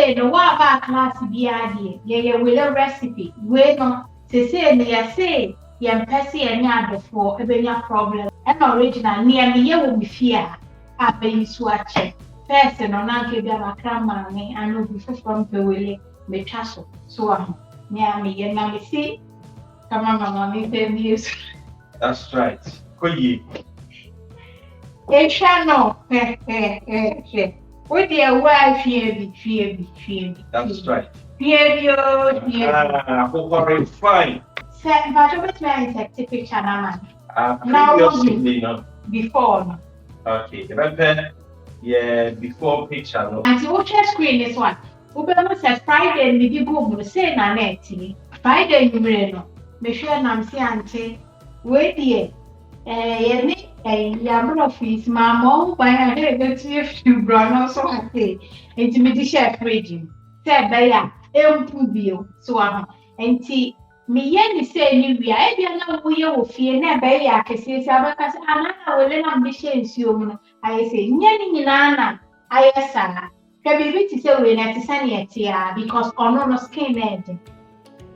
say no what about class be idea? Yeah, will a recipe. We no say they say person any other for a problem. An original near me you will be fear. I be swatch. Person on Uncle Accra money and will be from the Wele me castle. So near me and I see. Come on, mama, me tell you. That's right. Koyi. No. What dear wife fear. That's right. Fear. Very fine. But what is a picture now? Previously, no. Before. Okay, remember, yeah, before picture, no. And watch your screen this one. Ubema says Friday, and we go say na net. Friday, you know. Me sure I'm saying, wait here. Yabro fees, my mom, by her head, that's if you brought also a day. Intimate chef region. Said Baya, Pubio, so and tea. Me yen say you be I be no we will fear never I can say Sabacas and I will let ambitions you. I say, Yanni Nana, I say, Kabi to say we're not sunny because on skin edge.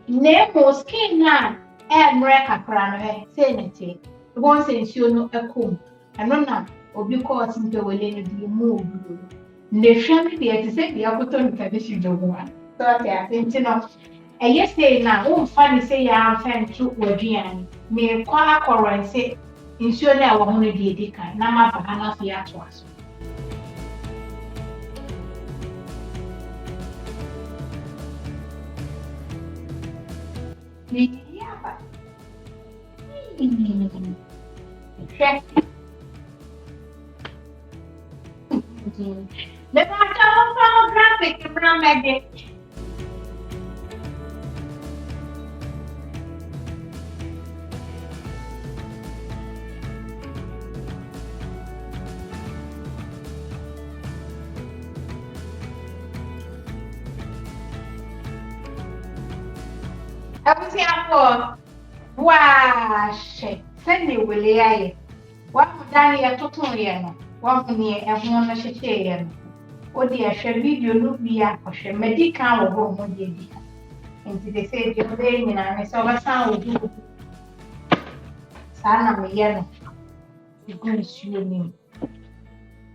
Nemo skin now, and wreck crown, say it. Once in you know a comb, and no, or because into a lane be moved. The family to say the opportunity tradition do one. So I think enough. And yesterday now, oh, funny say I'm fan to Wadian. May quite and say, ensure that I want to be a dicker, Nama Bahana Fiat to us. The Bantama graphic from Maggie. I was here for wash. Send me Wele. What Danny a Totorian, one near everyone a Shitarian. Or the Asher video look be a medical or home on the editor. And they say the day and I saw a sound do. Sana me yellow. The good swimming.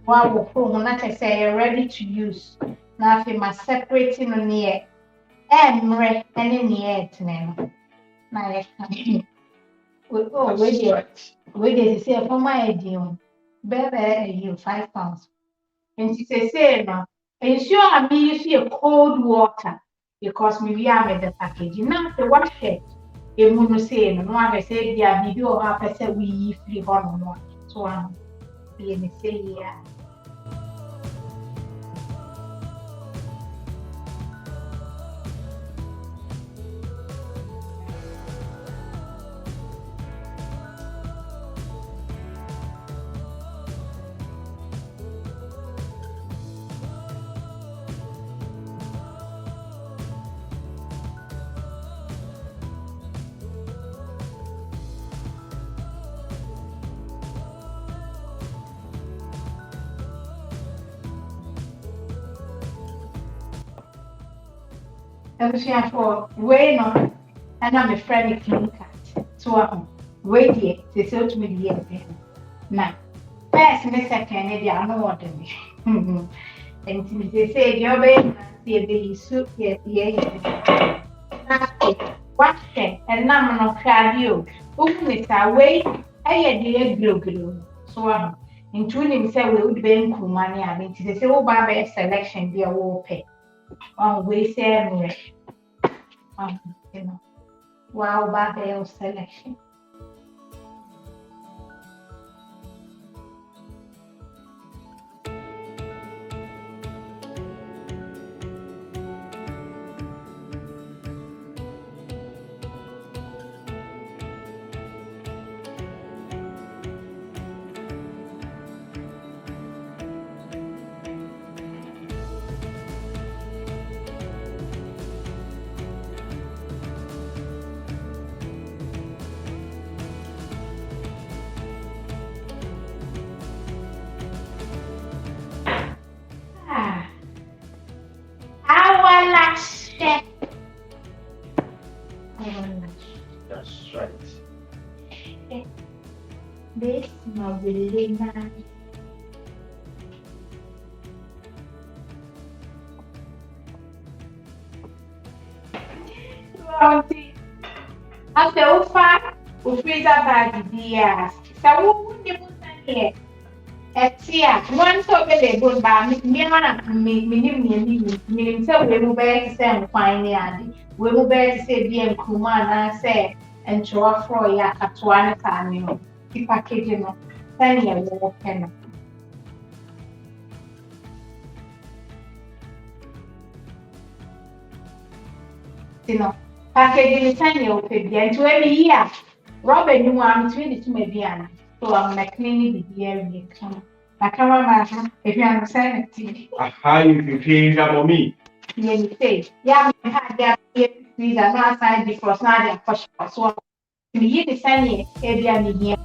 Wow, home, not I say ready to use. Nothing must separating on the air. Red and in the air to them. My wait, they say for my idea, baby, you £5. And she say, no, ensure I mean you see a cold water because maybe I made the package. Now, the wash it. A mono say, no, I say, yeah, video or half I said we free on one. So I'm being say, yeah. For way not, and I'm a friendly clean cat. So, wait here, they say to me, now, first, Miss Kennedy, I know what they mean. And they say, your baby, the soup, what say, and none of you. Who is away? I had the glue. So, in tuning, say, we would be in Kumani. I mean, they say, oh, Baba, selection, be a war pay. We say, wow, Babel selection. This no Wele na. After Ufa, freezer bag dear. So who you put here? Etia, one so available by me, so we will bear to say fine, we will bear to say bien Kumana say and draw for ya at one time, the packaging of 10 years old pen. You know, packaging 10 year old baby, to every year. Robert knew I'm between the two mediana, so I'm like cleaning the year in the camera, if you understand it. Aha, you can change that on me. Yeah, you say, yeah, I had that these are not signed because now they're pushing us. So, me, the same area, me here.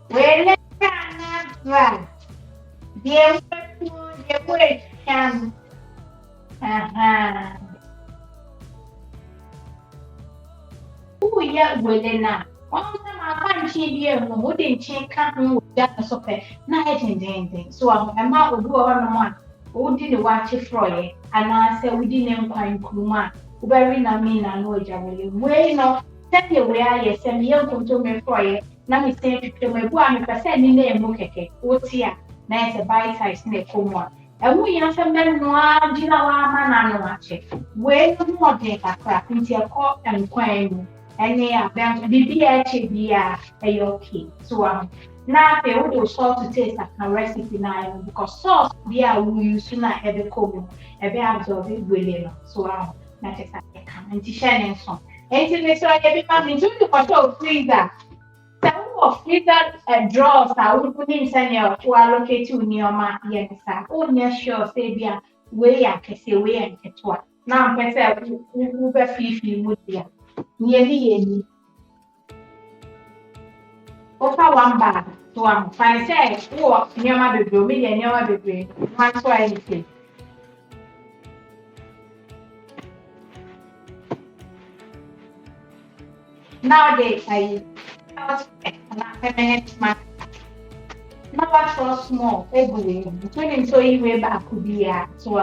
Well, right. The word can. Who ya Wele na? One time I can't change here, wouldn't change can't just so na ending. So I'm out do one. Who did the watch for you? And I said we didn't quite Kuma. Who very na me na no Jamily. Well, no, tell you where I send me young to me for you. Now me say to my boy, I'm a send in there, Mokeke. What's here? Nice a bite size neck home. And we answer men no, Gina man and watch it. Well, more day Accra, into a court and quine. And they are BBHBR, okay. So, now they would start to taste a recipe now because sauce beer will use sooner at the Kpomo, a bear absorb it willing. So, that is a come and shine some. And they saw everybody into the photo freezer. Some of freezer drawers I would put in Sanya to allocate to near my yensa. Oh, near sure, say beer, way I can say way and get what. Now, I'm going to Uber Fifi would be. Nearly over one bag to one. Fine, say, oh, near my baby, me and your baby. That's why anything. Nowadays, I out and I now I trust small, every between so you way back could be so